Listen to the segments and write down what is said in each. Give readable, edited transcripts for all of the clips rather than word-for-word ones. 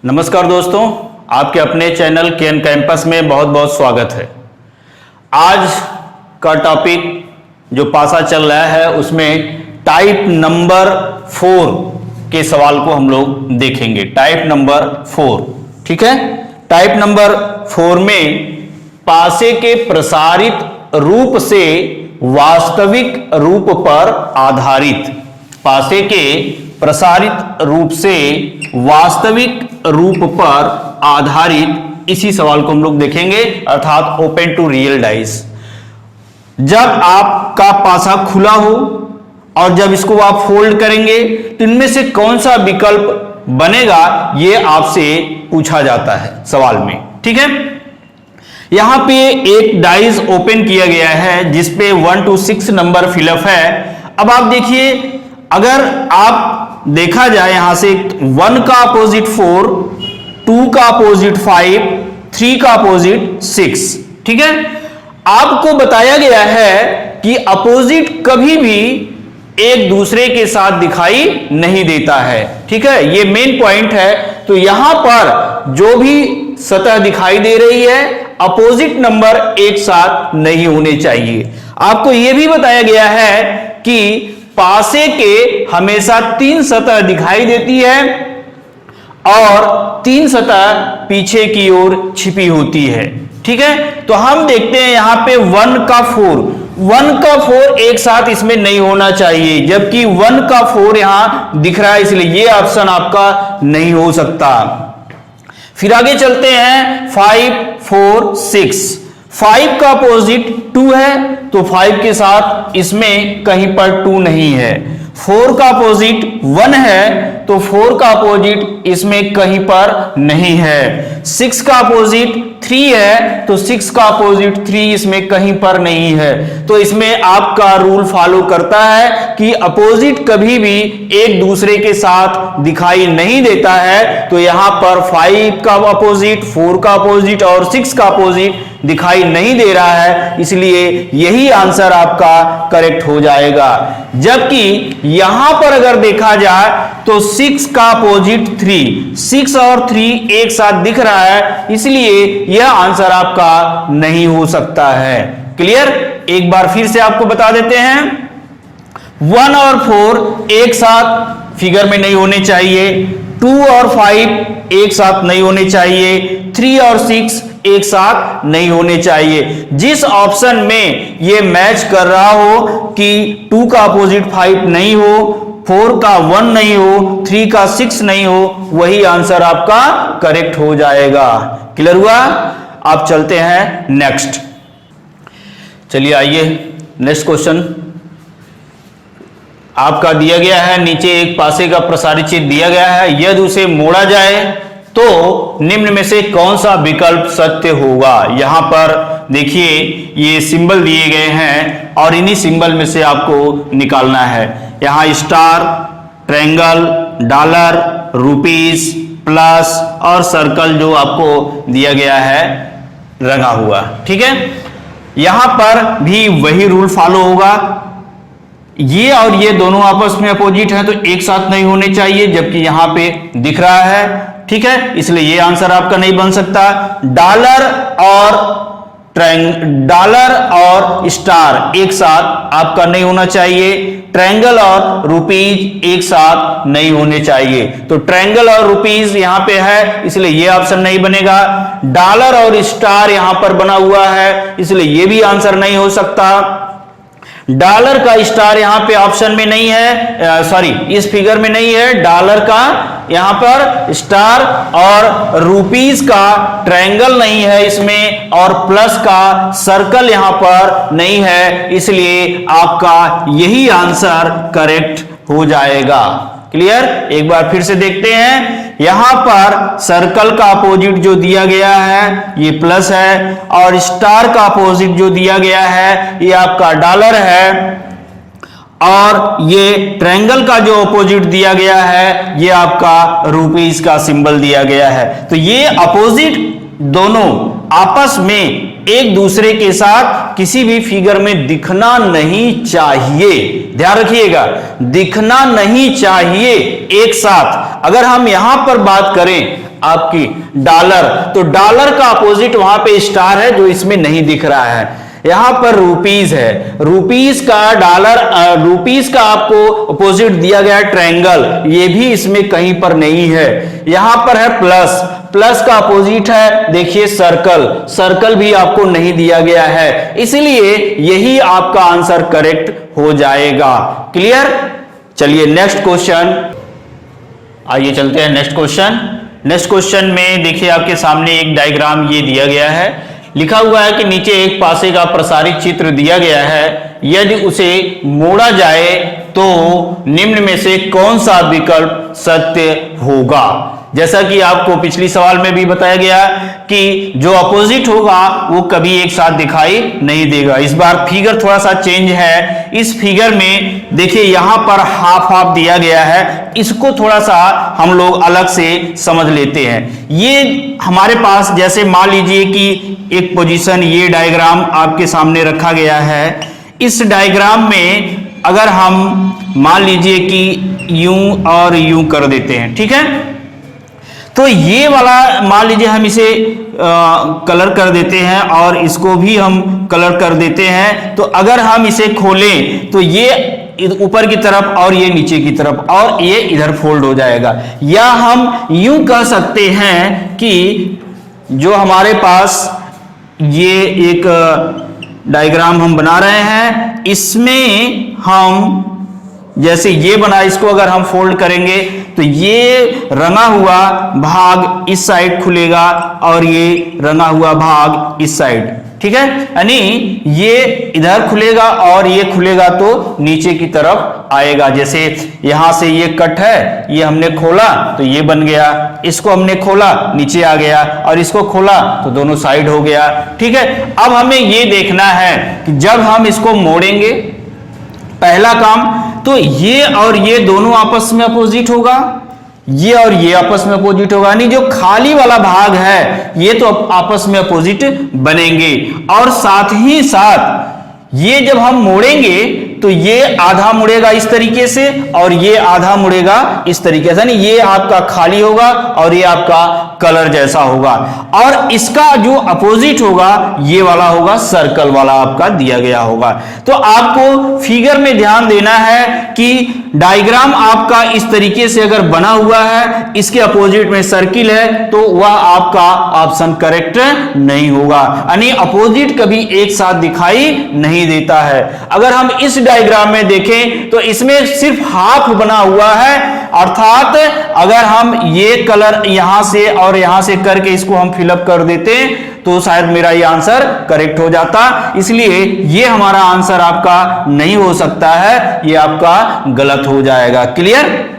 नमस्कार दोस्तों, आपके अपने चैनल केएन कैंपस में बहुत बहुत स्वागत है। आज का टॉपिक जो पासा चल रहा है उसमें टाइप नंबर 4 के सवाल को हम लोग देखेंगे। टाइप नंबर 4, ठीक है। टाइप नंबर 4 में पासे के प्रसारित रूप से वास्तविक रूप पर आधारित, पासे के प्रसारित रूप से वास्तविक रूप पर आधारित इसी सवाल को हम लोग देखेंगे, अर्थात ओपन टू रियल डाइस। जब आपका पासा खुला हो और जब इसको आप फोल्ड करेंगे तो इनमें से कौन सा विकल्प बनेगा, यह आपसे पूछा जाता है सवाल में, ठीक है। यहां पे एक डाइस ओपन किया गया है जिसपे 1 to 6 नंबर फिलअप है। अब आप देखिए, अगर आप देखा जाए यहां से 1 का अपोजिट 4, 2 का अपोजिट 5, 3 का अपोजिट 6, ठीक है। आपको बताया गया है कि अपोजिट कभी भी एक दूसरे के साथ दिखाई नहीं देता है, ठीक है। ये मेन पॉइंट है। तो यहां पर जो भी सतह दिखाई दे रही है, अपोजिट नंबर एक साथ नहीं होने चाहिए। आपको यह भी बताया गया है कि पासे के हमेशा 3 सतह दिखाई देती है और 3 सतह पीछे की ओर छिपी होती है, ठीक है। तो हम देखते हैं यहां पे 1 का 4 एक साथ इसमें नहीं होना चाहिए, जबकि 1 का 4 यहां दिख रहा है, इसलिए यह ऑप्शन आपका नहीं हो सकता। फिर आगे चलते हैं 5, 4, 6। 5 का अपोजिट 2 है तो 5 के साथ इसमें कहीं पर 2 नहीं है। 4 का अपोजिट 1 है तो 4 का अपोजिट इसमें कहीं पर नहीं है। 6 का अपोजिट 3 है तो 6 का अपोजिट 3 इसमें कहीं पर नहीं है। तो इसमें आपका रूल फॉलो करता है कि अपोजिट कभी भी एक दूसरे के साथ दिखाई नहीं देता है। तो यहां पर 5 का अपोजिट, 4 का अपोजिट और 6 का अपोजिट दिखाई नहीं दे रहा है, इसलिए यही आंसर आपका करेक्ट हो जाएगा। जबकि यहां पर अगर देखा जाए तो 6 का अपोजिट 3, 6 और 3 एक साथ दिख रहा है, इसलिए यह आंसर आपका नहीं हो सकता है। क्लियर? एक बार फिर से आपको बता देते हैं, 1 और 4 एक साथ फिगर में नहीं होने चाहिए, 2 और 5 एक साथ नहीं होने चाहिए, 3 और 6 एक साथ नहीं होने चाहिए। जिस ऑप्शन में यह मैच कर रहा हो कि 2 का अपोजिट 5 नहीं हो, 4 का 1 नहीं हो, 3 का 6 नहीं हो, वही आंसर आपका करेक्ट हो जाएगा। क्लियर हुआ? आप चलते हैं नेक्स्ट। चलिए आइए नेक्स्ट क्वेश्चन आपका दिया गया है। नीचे एक पासे का प्रसारित चित्र दिया गया है, यदि उसे मोड़ा जाए तो निम्न में से कौन सा विकल्प सत्य होगा। यहां पर देखिए ये सिंबल दिए गए हैं और इन्हीं सिंबल में से आपको निकालना है। यहां star, triangle, dollar, rupees, plus और सर्कल जो आपको दिया गया है रंगा हुआ, ठीक है। यहां पर भी वही रूल फॉलो होगा। ये और ये दोनों आपस में अपोजिट है तो एक साथ नहीं होने चाहिए, जबकि यहां पे दिख रहा है, ठीक है, इसलिए ये आंसर आपका नहीं बन सकता। डॉलर और स्टार एक साथ आपका नहीं होना चाहिए, ट्रायंगल और रुपीज एक साथ नहीं होने चाहिए। तो ट्रायंगल और रुपीज यहां पे है, इसलिए ये ऑप्शन नहीं बनेगा। डॉलर और स्टार यहां पर बना हुआ है, इसलिए ये भी आंसर नहीं हो सकता। डॉलर का स्टार यहां पे ऑप्शन में नहीं है, सॉरी इस फिगर में नहीं है। डॉलर का यहां पर स्टार और रुपीस का ट्रायंगल नहीं है इसमें, और प्लस का सर्कल यहां पर नहीं है, इसलिए आपका यही आंसर करेक्ट हो जाएगा। क्लियर? एक बार फिर से देखते हैं। यहां पर सर्कल का अपोजिट जो दिया गया है ये प्लस है, और स्टार का अपोजिट जो दिया गया है ये आपका डॉलर है, और ये ट्रायंगल का जो अपोजिट दिया गया है ये आपका रुपीस का सिंबल दिया गया है। तो ये अपोजिट दोनों आपस में एक दूसरे के साथ किसी भी फिगर में दिखना नहीं चाहिए। ध्यान रखिएगा, दिखना नहीं चाहिए एक साथ। अगर हम यहां पर बात करें आपकी डॉलर, तो डॉलर का अपोजिट वहां पे स्टार है जो इसमें नहीं दिख रहा है। यहां पर रुपीज है, रुपीज का डॉलर, रुपीज का आपको अपोजिट दिया गया ट्रायंगल, ये भी इसमें कहीं पर नहीं है। यहां पर है प्लस, प्लस का अपोजिट है देखिए सर्कल, सर्कल भी आपको नहीं दिया गया है, इसलिए यही आपका आंसर करेक्ट हो जाएगा। क्लियर? चलिए नेक्स्ट क्वेश्चन, आइए चलते हैं नेक्स्ट क्वेश्चन। नेक्स्ट क्वेश्चन में देखिए आपके सामने एक डायग्राम ये दिया गया है, लिखा हुआ है कि नीचे एक पासे का प्रसारित चित्र दिया गया है, यदि उसे मोड़ा जाए तो निम्न में से कौन सा विकल्प सत्य होगा। जैसा कि आपको पिछली सवाल में भी बताया गया कि जो अपोजिट होगा वो कभी एक साथ दिखाई नहीं देगा। इस बार फिगर थोड़ा सा चेंज है। इस फिगर में देखिए यहां पर हाफ हाफ दिया गया है, इसको थोड़ा सा हम लोग अलग से समझ लेते हैं। ये हमारे पास जैसे मान लीजिए कि एक पोजीशन, ये डायग्राम आपके सामने रखा गया है। इस डायग्राम में अगर हम मान लीजिए कि यूं और यूं कर देते हैं, ठीक है, तो ये वाला मान लीजिए हम इसे कलर कर देते हैं और इसको भी हम कलर कर देते हैं। तो अगर हम इसे खोलें तो ये ऊपर की तरफ और ये नीचे की तरफ और ये इधर फोल्ड हो जाएगा। या हम यूं कह सकते हैं कि जो हमारे पास ये एक डायग्राम हम बना रहे हैं, इसमें हम जैसे ये बना, इसको अगर हम फोल्ड करेंगे तो ये रंगा हुआ भाग इस साइड खुलेगा और ये रंगा हुआ भाग इस साइड, ठीक है, यानी ये इधर खुलेगा और ये खुलेगा तो नीचे की तरफ आएगा। जैसे यहां से ये कट है, ये हमने खोला तो ये बन गया, इसको हमने खोला नीचे आ गया और इसको खोला तो दोनों साइड हो गया, ठीक है। अब हमें ये देखना है कि जब हम इसको मोड़ेंगे, पहला काम तो ये और ये दोनों आपस में अपोजिट होगा, ये और ये आपस में अपोजिट होगा, यानी जो खाली वाला भाग है ये तो आपस में अपोजिट बनेंगे। और साथ ही साथ ये जब हम मोड़ेंगे तो ये आधा मुड़ेगा इस तरीके से और ये आधा मुड़ेगा इस तरीके से, यानी ये आपका खाली होगा और ये आपका कलर जैसा होगा। और इसका जो अपोजिट होगा ये वाला होगा, सर्कल वाला आपका दिया गया होगा। तो आपको फिगर में ध्यान देना है कि डायग्राम आपका इस तरीके से अगर बना हुआ है, इसके अपोजिट में सर्किल है, तो वह आपका ऑप्शन करेक्ट नहीं होगा, यानी अपोजिट कभी एक साथ दिखाई नहीं देता है। अगर हम इस डायग्राम में देखें तो इसमें सिर्फ हाफ बना हुआ है, अर्थात अगर हम ये कलर यहां से और यहां से करके इसको हम फिलअप कर देते तो शायद मेरा ये आंसर करेक्ट हो जाता, इसलिए ये हमारा आंसर आपका नहीं हो सकता है, ये आपका गलत हो जाएगा। क्लियर?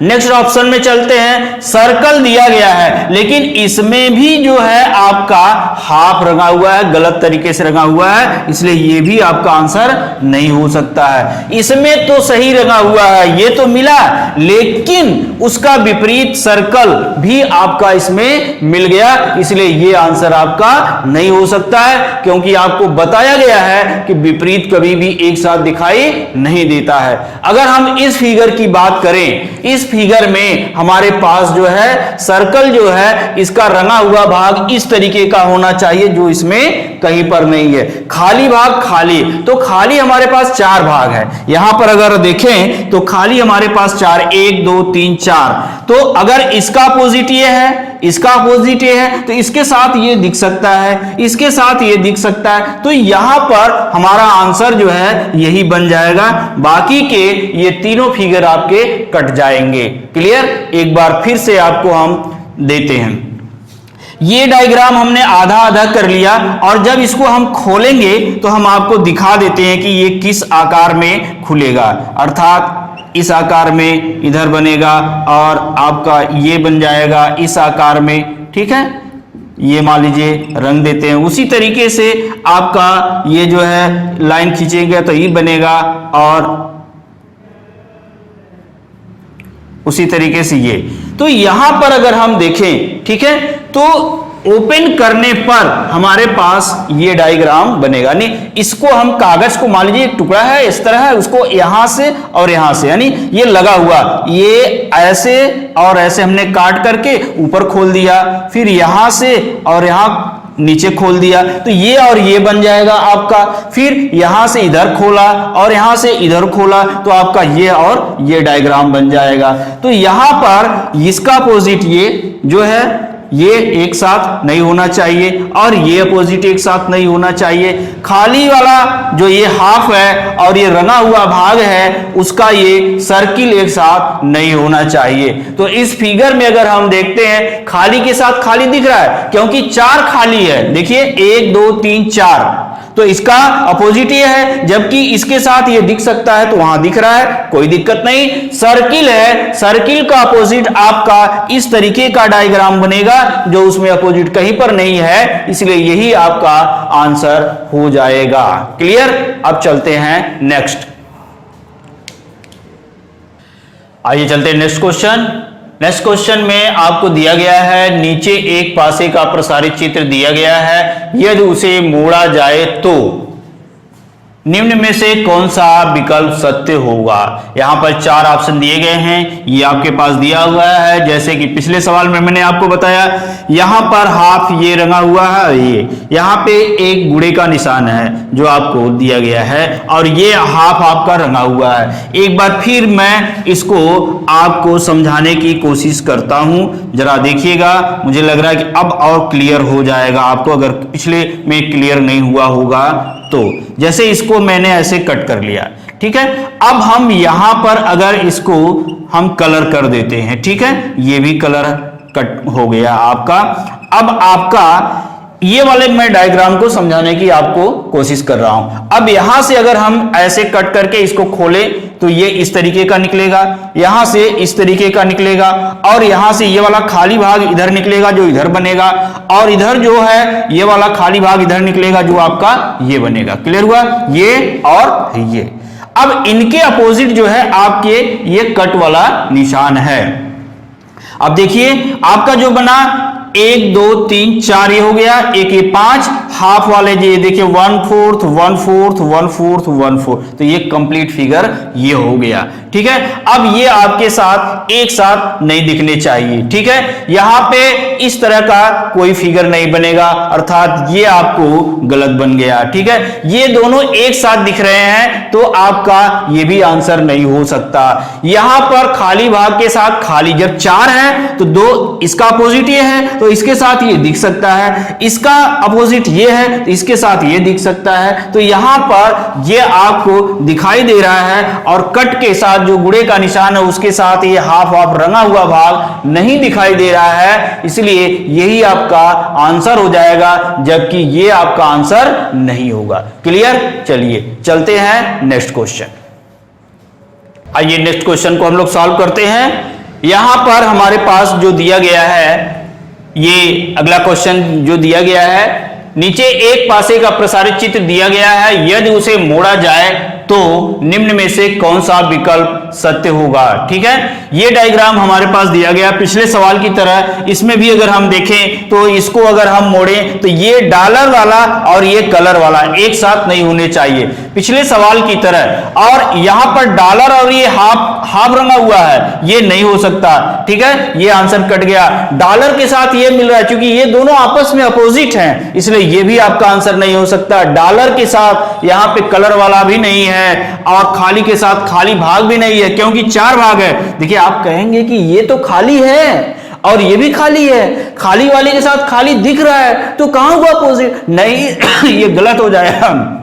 नेक्स्ट ऑप्शन में चलते हैं। सर्कल दिया गया है लेकिन इसमें भी जो है आपका हाफ रंगा हुआ है, गलत तरीके से रंगा हुआ है, इसलिए ये भी आपका आंसर नहीं हो सकता है। इसमें तो सही रंगा हुआ है, ये तो मिला, लेकिन उसका विपरीत सर्कल भी आपका इसमें मिल गया, इसलिए ये आंसर आपका नहीं हो सकता है, क्योंकि आपको बताया गया है कि विपरीत कभी भी एक साथ दिखाई नहीं देता है। अगर हम इस फिगर की बात करें, इस फिगर में हमारे पास जो है सर्कल जो है इसका रंगा हुआ भाग इस तरीके का होना चाहिए, जो इसमें कहीं पर नहीं है। खाली भाग, खाली, तो खाली हमारे पास 4 भाग है। यहां पर अगर देखें तो खाली हमारे पास 4, 1 2 3 4, तो अगर इसका अपोजिट ये है, इसका अपोजिट ये है, तो इसके साथ ये दिख सकता है, इसके साथ ये दिख सकता है, तो यहां पर हमारा आंसर जो है यही बन जाएगा। बाकी के ये तीनों फिगर आपके कट जाएंगे। क्लियर? एक बार फिर से आपको हम देते हैं। ये डायग्राम हमने आधा आधा कर लिया और जब इसको हम खोलेंगे तो हम आपको दिखा देते हैं कि ये किस आकार में खुलेगा, अर्थात इस आकार में इधर बनेगा और आपका ये बन जाएगा इस आकार में, ठीक है। ये मान लीजिए रंग देते हैं, उसी तरीके से आपका ये जो है लाइन खींचेंगे तो ये बनेगा और उसी तरीके से ये। तो यहां पर अगर हम देखें, ठीक है, तो ओपन करने पर हमारे पास ये डायग्राम बनेगा। यानी इसको हम कागज को मान लीजिए एक टुकड़ा है इस तरह है, उसको यहां से और यहां से, यानी ये लगा हुआ, ये ऐसे और ऐसे हमने काट करके ऊपर खोल दिया, फिर यहां से और यहां नीचे खोल दिया, तो ये और ये बन जाएगा आपका। फिर यहां से इधर खोला और यहां से इधर खोला तो आपका ये और ये डायग्राम बन जाएगा। तो यहां पर इसका अपोजिट ये जो है ये एक साथ नहीं होना चाहिए और ये अपोजिट एक साथ नहीं होना चाहिए। खाली वाला जो ये हाफ है और ये रंगा हुआ भाग है उसका ये सर्किल एक साथ नहीं होना चाहिए। तो इस फिगर में अगर हम देखते हैं खाली के साथ खाली दिख रहा है क्योंकि 4 खाली है, देखिए 1 2 3 4, तो इसका अपोजिट ये है, जबकि इसके साथ ये दिख सकता है तो वहां दिख रहा है, कोई दिक्कत नहीं। सर्किल है, सर्किल का अपोजिट आपका इस तरीके का डायग्राम बनेगा जो उसमें अपोजिट कहीं पर नहीं है, इसलिए यही आपका आंसर हो जाएगा। क्लियर? अब चलते हैं नेक्स्ट। आइए चलते हैं नेक्स्ट क्वेश्चन। नेक्स्ट क्वेश्चन में आपको दिया गया है नीचे एक पासे का प्रसारित चित्र दिया गया है, यदि उसे मोड़ा जाए तो निम्न में से कौन सा विकल्प सत्य होगा। यहां पर 4 ऑप्शन दिए गए हैं, ये आपके पास दिया हुआ है। जैसे कि पिछले सवाल में मैंने आपको बताया, यहां पर हाफ ये रंगा हुआ है, ये यहां पे एक गुड़े का निशान है जो आपको दिया गया है और ये हाफ आपका रंगा हुआ है। एक बार फिर मैं इसको आपको समझाने की कोशिश करता हूं, जरा देखिएगा, मुझे लग रहा है कि अब और क्लियर हो जाएगा आपको, अगर पिछले में क्लियर नहीं हुआ होगा तो। जैसे इसको मैंने ऐसे कट कर लिया, ठीक है। अब हम यहां पर अगर इसको हम कलर कर देते हैं, ठीक है, ये भी कलर कट हो गया आपका। अब आपका ये वाले मैं डायग्राम को समझाने की आपको कोशिश कर रहा हूं। अब यहां से अगर हम ऐसे कट करके इसको खोलें तो ये इस तरीके का निकलेगा, यहां से इस तरीके का निकलेगा और यहां से ये वाला खाली भाग इधर निकलेगा जो इधर बनेगा, और इधर जो है ये वाला खाली भाग इधर निकलेगा जो आपका ये बनेगा। क्लियर हुआ? ये और ये। अब इनके अपोजिट जो है आपके ये कट वाला निशान है। अब देखिए आपका जो बना 1 2 3 4 ये हो गया, एक ये 5 हाफ वाले ये देखिए 1/4 1/4 1/4 1/4, तो ये कंप्लीट फिगर ये हो गया। ठीक है, अब ये आपके साथ एक साथ नहीं दिखने चाहिए। ठीक है, यहां पे इस तरह का कोई फिगर नहीं बनेगा, अर्थात ये आपको गलत बन गया। ठीक है, ये दोनों एक साथ दिख रहे हैं तो आपका ये भी आंसर नहीं हो सकता। यहां पर खाली भाग के साथ खाली जब 4 है तो 2 इसका अपोजिट ये है तो इसके साथ ये दिख सकता है, इसका अपोजिट ये है तो इसके साथ ये दिख सकता है। तो यहां पर ये आपको दिखाई दे रहा है और कट के साथ जो गुड़े का निशान है उसके साथ ये हाफ हाफ रंगा हुआ भाग नहीं दिखाई दे रहा है, इसलिए यही आपका आंसर हो जाएगा, जबकि ये आपका आंसर नहीं होगा। क्लियर? चलिए चलते हैं नेक्स्ट क्वेश्चन। आइए नेक्स्ट क्वेश्चन को हम लोग सॉल्व करते हैं। यहां पर हमारे पास जो दिया गया है, ये अगला क्वेश्चन जो दिया गया है, नीचे एक पासे का प्रसारित चित्र दिया गया है, यदि उसे मोड़ा जाए तो निम्न में से कौन सा विकल्प सत्य होगा। ठीक है, ये डायग्राम हमारे पास दिया गया पिछले सवाल की तरह। इसमें भी अगर हम देखें तो इसको अगर हम मोड़ें तो ये डॉलर वाला और ये कलर वाला एक साथ नहीं होने चाहिए पिछले सवाल की तरह, और यहां पर डॉलर और ये हाफ रंगा हुआ है, ये नहीं हो सकता। ठीक है, ये आंसर कट गया। डॉलर के साथ ये मिल रहा है, क्योंकि ये दोनों आपस में अपोजिट हैं, इसलिए ये भी आपका आंसर नहीं हो सकता। डॉलर के साथ यहां पे कलर वाला भी नहीं है और खाली के साथ खाली भाग भी नहीं है, क्योंकि 4 भाग है। देखिए आप कहेंगे कि ये तो खाली है और ये भी खाली है, खाली वाले के साथ खाली दिख रहा है तो कहां हुआ अपोजिट? नहीं ये गलत हो जाएगा।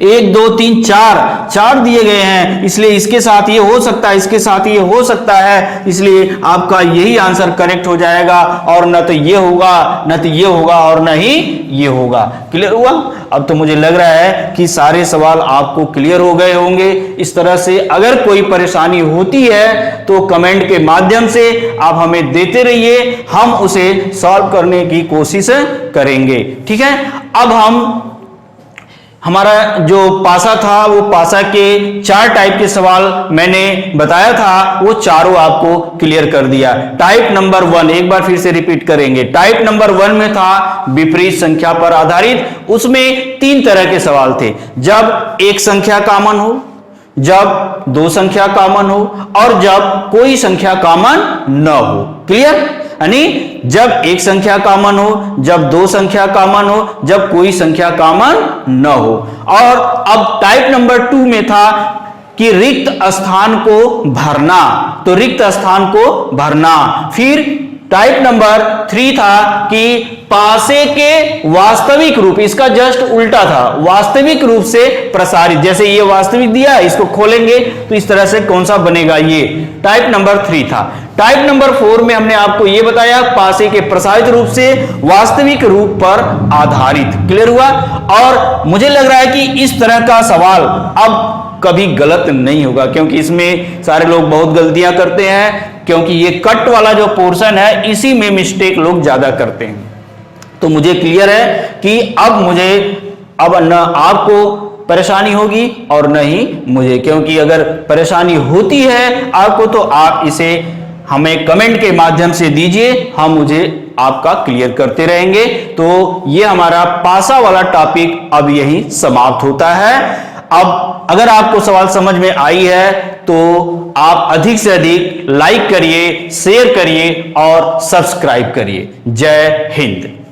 1 2 3 4 दिए गए हैं, इसलिए इसके साथ ये हो सकता है, इसके साथ ये हो सकता है, इसलिए आपका यही आंसर करेक्ट हो जाएगा, और न तो ये होगा न तो ये होगा और न ही ये होगा। क्लियर हुआ? अब तो मुझे लग रहा है कि सारे सवाल आपको क्लियर हो गए होंगे। इस तरह से अगर कोई परेशानी होती है तो कमेंट के माध्यम से आप हमें देते रहिए, हम उसे सॉल्व करने की कोशिश करेंगे। ठीक है, अब हम हमारा जो पासा था वो पासा के 4 टाइप के सवाल मैंने बताया था, वो चारों आपको क्लियर कर दिया। टाइप नंबर 1 एक बार फिर से रिपीट करेंगे। टाइप नंबर 1 में था विपरीत संख्या पर आधारित। उसमें 3 तरह के सवाल थे, जब एक संख्या कॉमन हो, जब 2 संख्या कॉमन हो और जब कोई संख्या कॉमन न हो। क्लियर? यानी जब एक संख्या कॉमन हो, जब 2 संख्या कॉमन हो, जब कोई संख्या कॉमन न हो। और अब टाइप नंबर 2 में था कि रिक्त स्थान को भरना, तो रिक्त स्थान को भरना। फिर टाइप नंबर 3 था कि पासे के वास्तविक रूप, इसका जस्ट उल्टा था, वास्तविक रूप से प्रसारित, जैसे ये वास्तविक दिया, इसको खोलेंगे तो इस तरह से कौन सा बनेगा, ये टाइप नंबर 3 था। टाइप नंबर 4 में हमने आपको यह बताया पासे के प्रसारित रूप से वास्तविक रूप पर आधारित। क्लियर हुआ? और मुझे लग रहा है कि इस तरह का सवाल अब कभी गलत नहीं होगा, क्योंकि इसमें सारे लोग बहुत गलतियां करते हैं, क्योंकि ये कट वाला जो पोर्शन है इसी में मिस्टेक लोग ज्यादा करते हैं। तो मुझे क्लियर है कि अब न आपको परेशानी होगी और न ही मुझे, क्योंकि अगर परेशानी होती है आपको तो आप इसे हमें कमेंट के माध्यम से दीजिए, हम मुझे आपका क्लियर करते रहेंगे। तो ये हमारा पासा वाला टॉपिक अब यही समाप्त होता है। अब अगर आपको सवाल समझ में आई है तो आप अधिक से अधिक लाइक करिए, शेयर करिए और सब्सक्राइब करिए। जय हिंद।